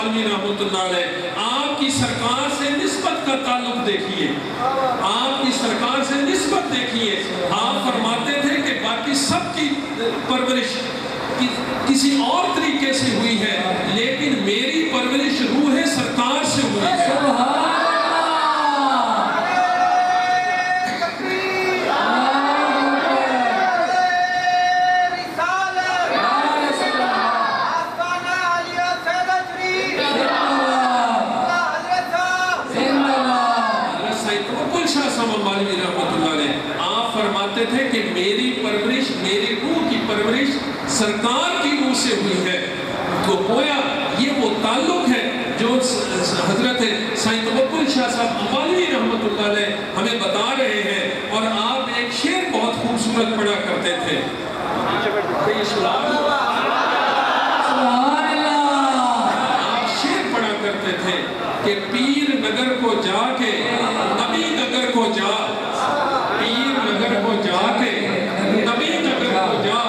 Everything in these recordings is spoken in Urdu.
مولوی رحمۃ اللہ علیہ، آپ کی سرکار سے نسبت کا تعلق دیکھیے، آپ کی سرکار سے نسبت دیکھیے۔ آپ فرماتے تھے کہ باقی سب کی پرورش کسی اور طریقے سے ہوئی ہے، لیکن میری پرورش روح سرکار سے ہوئی ہے۔ تھے کہ میری پرورش، میری روح کی پرورش سرکار کی روح سے ہوئی ہے۔ تو گویا یہ وہ تعلق ہے جو حضرت سائیں توکل شاہ صاحب مولوی رحمۃ اللہ علیہ ہمیں بتا رہے ہیں۔ اور آپ ایک شعر بہت خوبصورت پڑھا کرتے تھے، آپ شعر پڑھا کرتے تھے کہ پیر نگر کو جا کے نبی نگر کو جا، پیر نگر کو جا کے نبی نگر کو جا،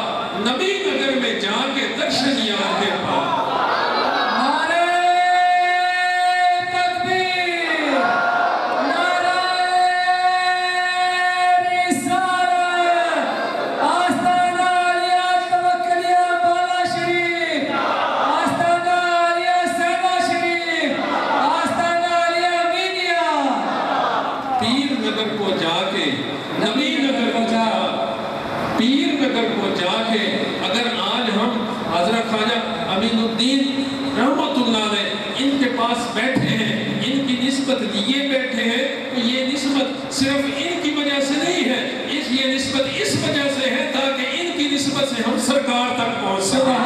نبی نگر میں جا کے درشن یار کے پا۔ بیٹھے ہیں، ان کی نسبت یہ بیٹھے ہیں کہ یہ نسبت صرف ان کی وجہ سے نہیں ہے، یہ نسبت اس وجہ سے ہے تاکہ ان کی نسبت سے ہم سرکار تک پہنچ سکیں۔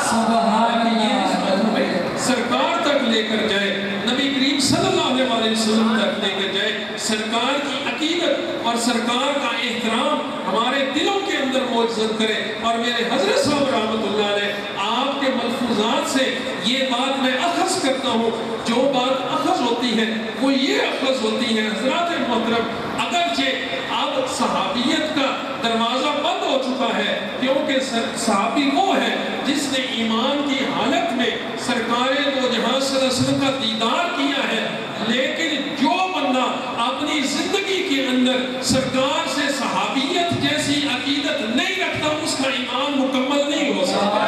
سبحان اللہ، یہ نسبت ہمیں سرکار تک لے کر جائے، نبی کریم صلی اللہ علیہ وسلم تک لے کر جائے، سرکار کی عقیدت اور سرکار کا احترام ہمارے دلوں کے اندر موجود کرے۔ اور میرے حضرت صاحب رحمۃ اللہ علیہ آپ کے ملفوظات سے یہ بات میں اخذ کرتا ہوں، جو بات اخذ ہوتی ہے وہ یہ اخذ ہوتی ہے حضرات محترم، اگرچہ اب صحابیت کا دروازہ بند ہو چکا ہے، کیونکہ صحابی وہ ہے جس نے ایمان کی حالت میں سرکار دو جہاں صلی اللہ علیہ وسلم کا دیدار کیا ہے، لیکن جو بندہ اپنی زندگی کے اندر سرکار سے صحابیت جیسی عقیدت نہیں رکھتا، اس کا ایمان مکمل نہیں ہو سکتا،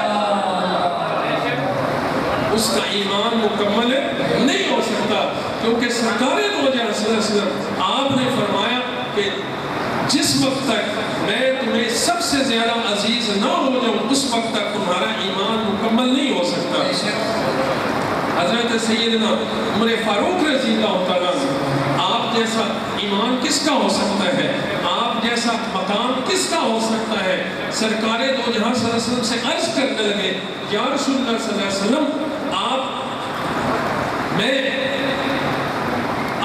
اس کا ایمان مکمل نہیں ہو سکتا۔ کیونکہ سرکار دو جہاں صلی اللہ علیہ وسلم آپ نے فرمایا کہ جس وقت تک میں تمہیں سب سے زیادہ عزیز نہ ہو جاؤں، اس وقت تک تمہارا ایمان مکمل نہیں ہو سکتا۔ حضرت سیدنا عمر فاروق رضی اللہ تعالیٰ آپ جیسا ایمان کس کا ہو سکتا ہے، آپ جیسا مقام کس کا ہو سکتا ہے؟ سرکار دو جہاں صلی اللہ علیہ وسلم سے عرض کرنے لگے، یا رسول اللہ صلی اللہ علیہ وسلم، میں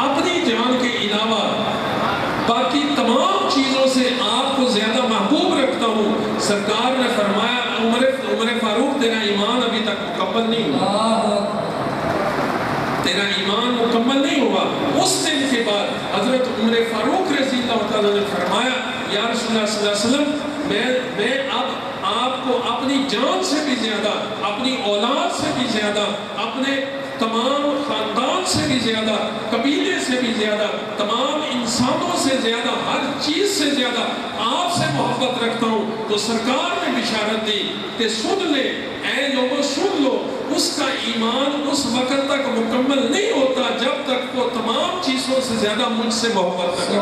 اپنی جان کے علاوہ باقی تمام چیزوں سے آپ کو زیادہ محبوب رکھتا ہوں۔ سرکار نے فرمایا، عمر فاروق تیرا ایمان ابھی تک مکمل نہیں ہوا، تیرا ایمان مکمل نہیں ہوا۔ اس دن کے بعد حضرت عمر فاروق رضی اللہ تعالیٰ نے فرمایا، یا رسول اللہ صلی اللہ علیہ وسلم، میں اب آپ کو اپنی جان سے بھی زیادہ، اپنی اولاد سے بھی زیادہ، اپنے تمام خاندان سے بھی زیادہ، قبیلے سے بھی زیادہ، تمام انسانوں سے زیادہ، ہر چیز سے زیادہ آپ سے محبت رکھتا ہوں۔ تو سرکار نے بشارت دی کہ سن لے اے لوگوں، سن لو، اس کا ایمان اس وقت تک مکمل نہیں ہوتا جب تک وہ تمام چیزوں سے زیادہ مجھ سے محبت رکھے۔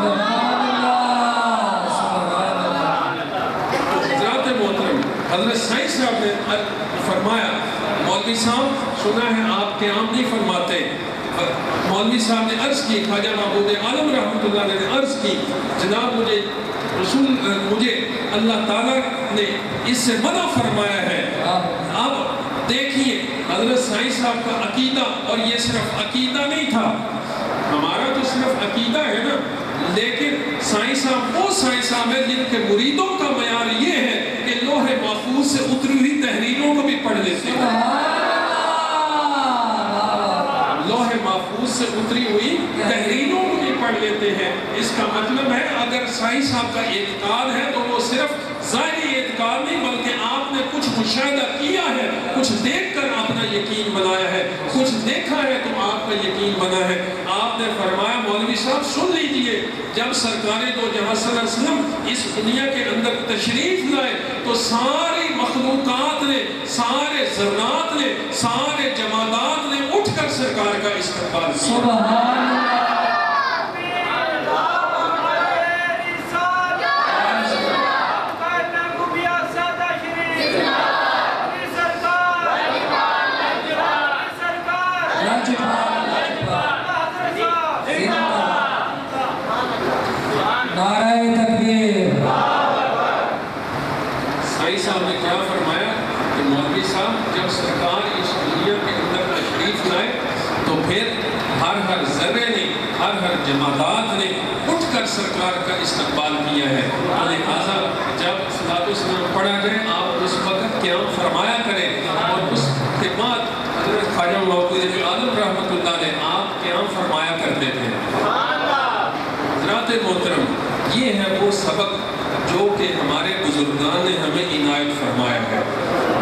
حضرات محترم، حضرت سائیں صاحب نے فرمایا، مولوی صاحب سنا ہے آپ قیام نہیں فرماتے۔ مولوی صاحب نے عرض کی، خواجہ محمود عالم رحمۃ اللہ علیہ نے عرض کی، جناب مجھے اللہ تعالیٰ نے اس سے منع فرمایا ہے۔ اب دیکھیے حضرت سائیں صاحب کا عقیدہ، اور یہ صرف عقیدہ نہیں تھا، ہمارا تو صرف عقیدہ ہے نا، لیکن سائیں صاحب وہ سائیں صاحب ہیں جن کے مریدوں کا معیار یہ ہے کہ لوح محفوظ سے اتری ہوئی تحریروں کو بھی پڑھ لیتے ہیں، لوح محفوظ سے اتری ہوئی تحریروں کو بھی پڑھ لیتے ہیں۔ اس کا مطلب ہے اگر سائیں صاحب کا اعتقاد ہے تو وہ صرف ظاہری اعتقاد نہیں، بلکہ آپ نے کچھ مشاہدہ کیا ہے، کچھ دیکھ کر اپنا دیکھا ہے تو آپ کا یقین بنا ہے. آپ نے فرمایا مولوی صاحب سن لیجئے، جب سرکار دو جہاں صلی اللہ علیہ وسلم اس دنیا کے اندر تشریف لائے تو ساری مخلوقات نے، سارے ذرات نے، سارے جمادات نے اٹھ کر سرکار کا استقبال کیا. سبحان اللہ. نعرہ تکبیر. سائی صاحب نے کیا فرمایا کہ مولوی صاحب جب سرکار اس دنیا کے اندر تشریف لائے تو پھر ہر ذرے نے، ہر جمادات نے اٹھ کر سرکار کا استقبال کیا ہے. لہٰذا جب صلاۃ و سلام پڑھا جائے آپ اس وقت قیام فرمایا کریں، اور اس کے بعد حضرت خواجہ محمود عالم رحمۃ اللہ علیہ آپ قیام فرمایا کرتے تھے. حضرات محترم، یہ ہے وہ سبق جو کہ ہمارے بزرگان نے ہمیں عنایت فرمایا ہے.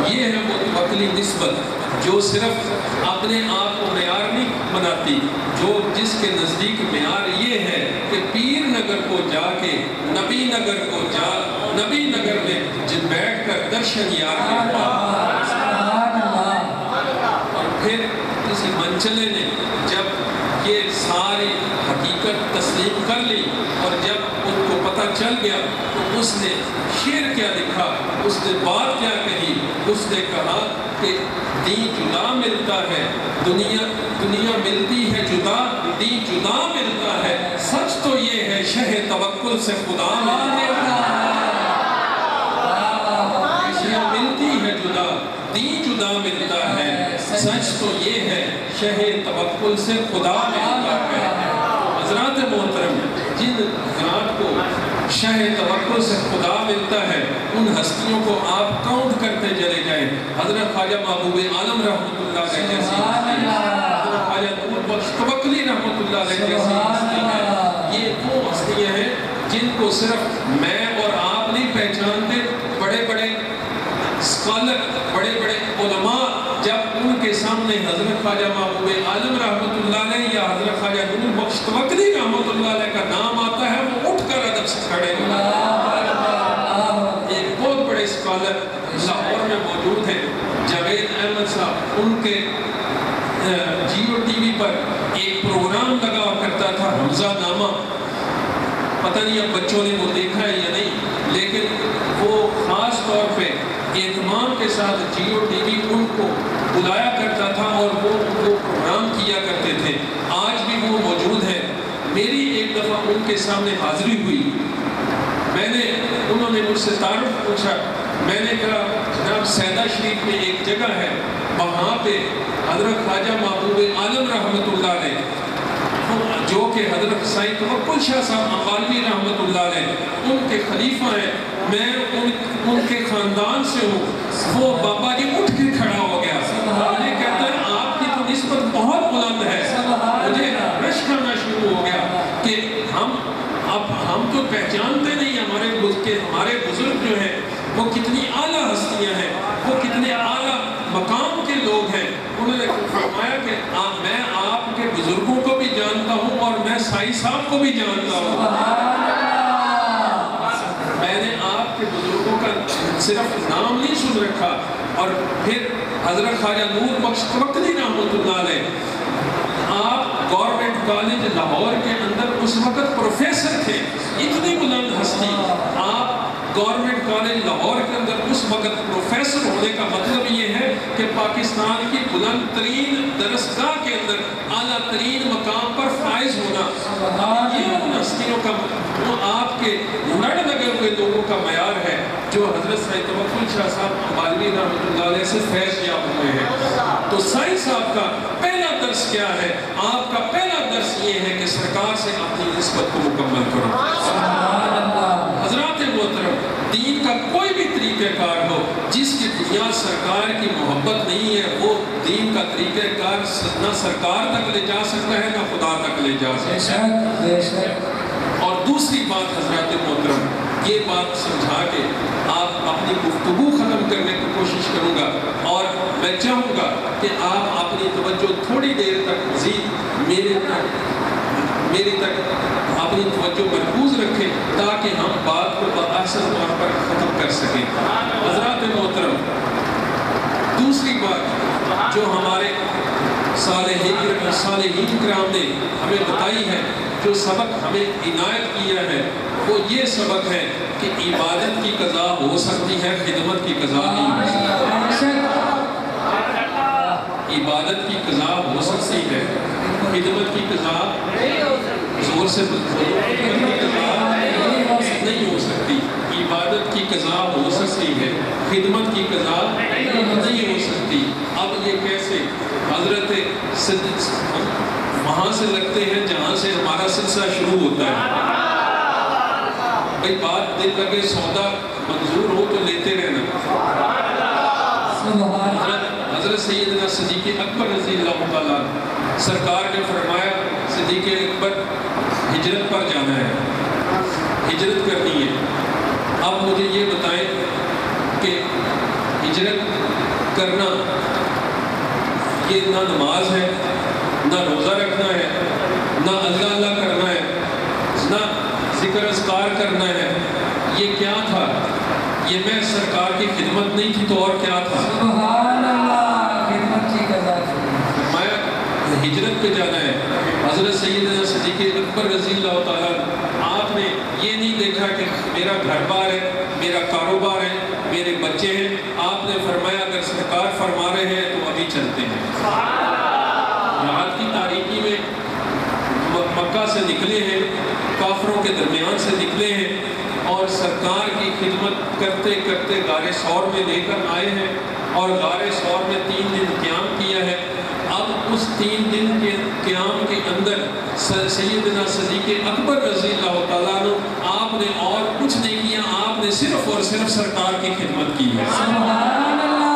یہ ہے وہ توکلی نسبت جو صرف اپنے آپ کو معیار نہیں بناتی، جو جس کے نزدیک معیار یہ ہے کہ پیر نگر کو جا کے نبی نگر میں جب بیٹھ کر درشن یار کے پاس، اور پھر کسی منچلے نے جب یہ ساری حقیقت تسلیم کر لی اور جب ان کو پتہ چل گیا تو اس نے شعر کیا لکھا، اس نے بات کیا کہی. اس نے کہا کہ دین جدا ملتا ہے، دنیا ملتی ہے جدا، دین جدا ملتا ہے، سچ تو یہ ہے شہ توکل سے خدا ملتا ہے. دنیا ملتی ہے جدا، دین جدا ملتا ہے، سچ تو یہ ہے شہ توکل سے خدا ملتا ہے. حضرات محترم، جن حضرات کو شہ توکل سے خدا ملتا ہے ان ہستیوں کو آپ کاؤنٹ کرتے چلے جائیں. حضرت خواجہ محبوب عالم رحمۃ اللہ علیہ جیسی ہستی، حضرت خواجہ نور بخش توکلی رحمۃ اللہ علیہ جیسی ہستی ہے. یہ وہ ہستیاں ہیں جن کو صرف میں اور آپ نہیں پہچانتے. بڑے بڑے اسکالر، بڑے بڑے علماء جب ان کے سامنے حضرت خواجہ محبوب عالم رحمۃ اللہ علیہ یا حضرت خواجہ نور بخش توکلی رحمۃ اللہ علیہ کا نام آتا ہے وہ اٹھ کر ادب سے کھڑے ہوتے ہیں. ایک بہت بڑے اسکالر لاہور میں موجود ہیں، جاوید احمد صاحب. ان کے جیو ٹی وی پر ایک پروگرام لگا کرتا تھا حمزہ نامہ. پتہ نہیں اب بچوں نے وہ دیکھا ہے یا نہیں، لیکن وہ خاص طور پہ اہتمام کے ساتھ جیو ٹی وی ان کو بلایا کرتا تھا اور وہ پروگرام کیا کرتے تھے. آج بھی وہ موجود ہے. میری ایک دفعہ ان کے سامنے حاضری ہوئی. انہوں نے مجھ سے تعارف پوچھا. میں نے کہا جناب سیدہ شریف میں ایک جگہ ہے، وہاں پہ حضرت خواجہ محبوب عالم رحمۃ اللہ علیہ جو کہ حضرت سائیں توکل شاہ صاحب امبالوی رحمۃ اللہ علیہ ان کے خلیفہ ہیں، میں ان کے خاندان سے ہوں. وہ بابا جی اٹھ کے کھڑا ہو گیا. مجھے کہتا ہے آپ کی تو نسبت بہت بلند ہے. مجھے رشک آنا شروع ہو گیا کہ ہم تو پہچانتے نہیں ہمارے بزرگ جو ہیں وہ کتنی اعلیٰ ہستیاں ہیں، وہ کتنے اعلیٰ مقام کے لوگ ہیں. انہوں نے فرمایا کہ میں آپ کے بزرگوں کو بھی جانتا ہوں اور میں سائی صاحب کو بھی جانتا ہوں. میں نے آپ کے بزرگوں کا صرف نام نہیں سن رکھا. اور پھر حضرت خواجہ نور بخش توکلی رحمۃ اللہ علیہ آپ گورنمنٹ کالج لاہور کے اندر اس وقت پروفیسر تھے. اتنی بلند ہستی آپ گورنمنٹ کالج لاہور کے اندر اس وقت پروفیسر ہونے کا مطلب یہ ہے کہ پاکستان کی بلند ترین درسگاہ کے اندر اعلیٰ ترین مقام پر فائز ہونا. یہ ان ہستیوں کا، وہ آپ کے لڑ لگے ہوئے لوگوں کا معیار ہے جو حضرت سائیں توکل شاہ صاحب امبالوی رحمۃ اللہ علیہ سے فیض یاب ہوئے ہیں. تو سائیں صاحب کا پہلا درس کیا ہے؟ آپ کا پہلا درس یہ ہے کہ سرکار سے اپنی نسبت کو مکمل کرو. حضرات محترم، دین کا کوئی بھی طریقہ کار ہو جس کی بنیاد سرکار کی محبت نہیں ہے، وہ دین کا طریقہ کار نہ سرکار تک لے جا سکتا ہے نہ خدا تک لے جا سکتا ہے. اور دوسری بات حضرات محترم، یہ بات سمجھا کے آپ اپنی گفتگو ختم کرنے کی کوشش کروں گا. اور میں چاہوں گا کہ آپ اپنی توجہ تھوڑی دیر تک مزید میری تک اپنی توجہ مرکوز رکھیں تاکہ ہم بات کو بآسان طور پر ختم کر سکیں۔ حضرات محترم، دوسری بات جو ہمارے صالحین کرام نے ہمیں بتائی ہے، جو سبق ہمیں عنایت کیا ہے، وہ یہ سبق ہے کہ عبادت کی قضا ہو سکتی ہے، خدمت کی قضا نہیں ہو سکتی۔ عبادت کی قضا ہو سکتی ہے، خدمت کی قضا زور سے نہیں ہو سکتی۔ عبادت کی قضا ہو سکتی ہے، خدمت کی قضا نہیں ہو سکتی۔ اب یہ کیسے؟ حضرت وہاں سے لگتے ہیں جہاں سے ہمارا سلسلہ شروع ہوتا ہے۔ بھئی بات دل لگے، سودا منظور ہو تو لیتے رہنا۔ حضرت سیدنا صدیق اکبر رضی اللہ تعالیٰ سرکار نے فرمایا صدیق اکبر ہجرت پر جانا ہے، ہجرت کرنی ہے۔ اب مجھے یہ بتائیں کہ ہجرت کرنا یہ نہ نماز ہے، نہ روزہ رکھنا ہے، نہ اللہ اللہ کرنا ہے، نہ ذکر اذکار کرنا ہے، یہ کیا تھا؟ یہ میں سرکار کی خدمت نہیں تھی تو اور کیا تھا؟ سبحان اللہ، خدمت کی قضا میں ہجرت پہ جانا ہے۔ حضرت سیدنا صدیق اکبر رضی اللہ تعالیٰ، آپ نے یہ نہیں دیکھا کہ میرا گھر بار ہے، میرا کاروبار ہے، میرے بچے ہیں، آپ نے فرمایا اگر سرکار فرما رہے ہیں تو ابھی چلتے ہیں۔ رات کی تاریکی میں مکہ سے نکلے ہیں، کافروں کے درمیان سے نکلے ہیں اور سرکار کی خدمت کرتے کرتے غار ثور میں لے کر آئے ہیں اور غار ثور میں 3 دن قیام کیا ہے۔ اب اس 3 دن کے قیام کے اندر سیدنا صدیق اکبر رضی اللہ تعالیٰ عنہ آپ نے اور کچھ نہیں کیا، آپ نے صرف اور صرف سرکار کی خدمت کی ہے۔ سبحان اللہ،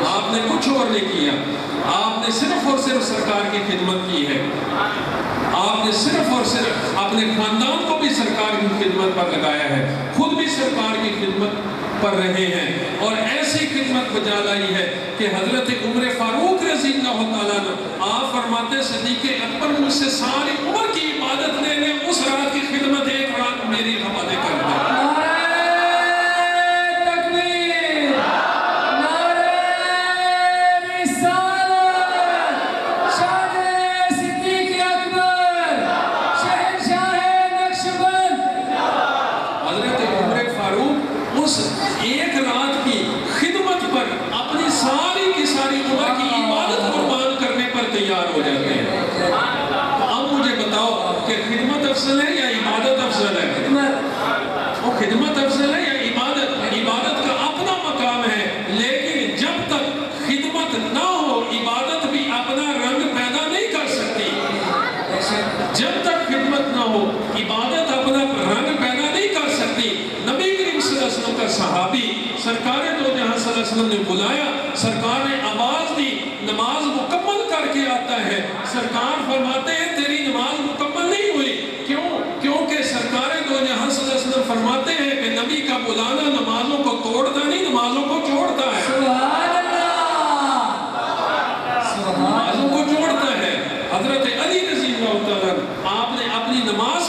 آپ نے کچھ اور نہیں کیا، آپ نے صرف اور صرف سرکار کی خدمت کی ہے۔ آپ نے صرف اور صرف اپنے خاندان کو بھی سرکار کی خدمت پر لگایا ہے، خود بھی سرکار کی خدمت پر رہے ہیں اور ایسی خدمت بجا لائی ہے کہ حضرت عمر فاروق رضی اللہ تعالیٰ عنہ آپ فرماتے صدیق اکبر مجھ سے ساری عمر کی عبادت لے لیں، اس رات کی خدمت ایک رات میری حوالے کر دیں۔ ایک رات کی خدمت پر اپنی ساری کی ساری عمر کی عبادت قربان کرنے پر تیار ہو جاتے ہیں۔ اب مجھے بتاؤ کہ خدمت افضل ہے یا عبادت افضل ہے؟ وہ خدمت افضل ہے یا عبادت؟ عبادت کا اپنا مقام ہے، لیکن جب تک خدمت نہ ہو عبادت بھی اپنا رنگ پیدا نہیں کر سکتی۔ جب تک خدمت نہ ہو عبادت اپنا رنگ پیدا نہیں کر سکتی۔ نبی کریم صلی اللہ علیہ وسلم کا صحابی سرکار دو جہاں صلی اللہ علیہ وسلم نے بلایا، سرکار نے آواز دی، نماز مکمل کر کے آتا ہے۔ سرکار فرماتے ہیں تیری نماز مکمل نہیں ہوئی، کیوں؟ کیونکہ سرکار دو جہاں صلی اللہ علیہ وسلم فرماتے ہیں کہ نبی کا بلانا نمازوں کو توڑتا نہیں، نمازوں کو جوڑتا ہے۔ سبحان اللہ، نمازوں کو جوڑتا ہے۔ حضرت علی رضی اللہ تعالیٰ آپ نے اپنی نماز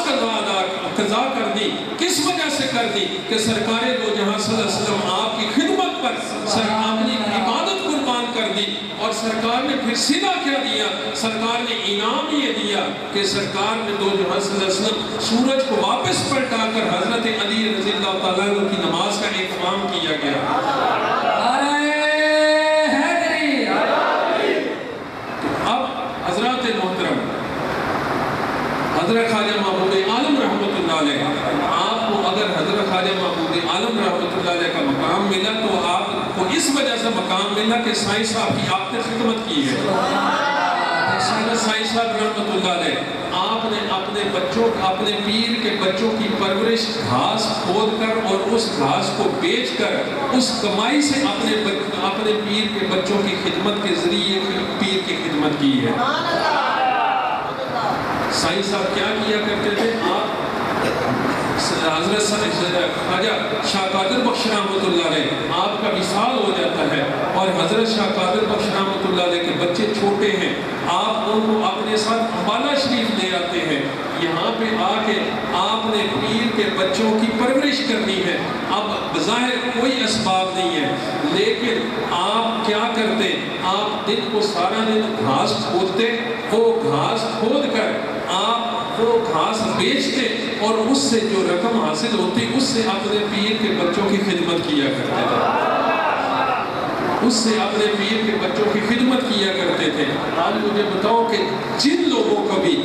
قضا کر دی، کس وجہ سے کر دی؟ کہ سرکار دو جہاں صلی اللہ علیہ وسلم آپ کی خدمت پر اپنی عبادت قربان کر دی۔ اور سرکار نے پھر سیدھا کیا دیا؟ سرکار نے انعام یہ دیا کہ سرکار نے دو جہاں صلی اللہ علیہ وسلم سورج کو واپس پلٹا کر حضرت علی رضی اللہ تعالیٰ عنہ کی نماز کا اہتمام کیا گیا۔ اب حضرات محترم، حضرت خواجہ محمود عالم رحمۃ اللہ علیہ، آپ کو اگر حضرت خواجہ محمود عالم رحمۃ اللہ علیہ کا مقام ملا تو آپ کو اس وجہ سے مقام ملا کہ سائیں صاحب کی آپ نے خدمت کی ہے۔ سائیں صاحب رحمۃ اللہ علیہ آپ نے اپنے بچوں، اپنے پیر کے بچوں کی پرورش گھاس کھود کر اور اس گھاس کو بیچ کر اس کمائی سے اپنے پیر کے بچوں کی خدمت کے ذریعے پیر کی خدمت کی ہے۔ سائیں صاحب کیا کیا کرتے تھے؟ آپ حضرت خواجہ شاہ قادر بخش رحمۃ اللہ علیہ آپ کا وصال ہو جاتا ہے اور حضرت شاہ قادر بخش رحمۃ اللہ علیہ کے بچے چھوٹے ہیں، آپ ان کو اپنے ساتھ امبالہ شریف لے آتے ہیں، یہاں پہ آ کے آپ نے پیر کے بچوں کی پرورش کرنی ہے۔ اب بظاہر کوئی اسباب نہیں ہے، لیکن آپ کیا کرتے، آپ دن کو سارا دن گھاس کھودتے، وہ گھاس کھود کر آپ وہ گھاس بیچتے اور اس سے جو رقم حاصل ہوتی اس سے اپنے پیر کے بچوں کی خدمت کیا کرتے تھے، اس سے اپنے پیر کے بچوں کی خدمت کیا کرتے تھے۔ آج مجھے بتاؤ کہ جن لوگوں کو بھی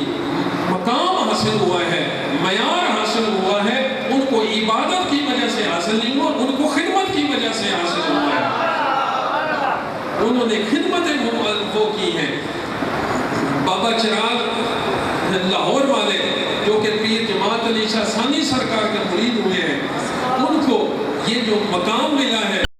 مقام حاصل ہوا ہے، معیار حاصل ہوا ہے، ان کو عبادت کی وجہ سے حاصل نہیں ہوا، ان کو خدمت کی وجہ سے حاصل ہوا ہے، انہوں نے خدمتیں وہ کی ہیں۔ بابا چراغ لاہور والے جو کہ پیر جماعت علی شاہ ثانی سرکار کے مرید ہوئے ہیں، ان کو یہ جو مقام ملا ہے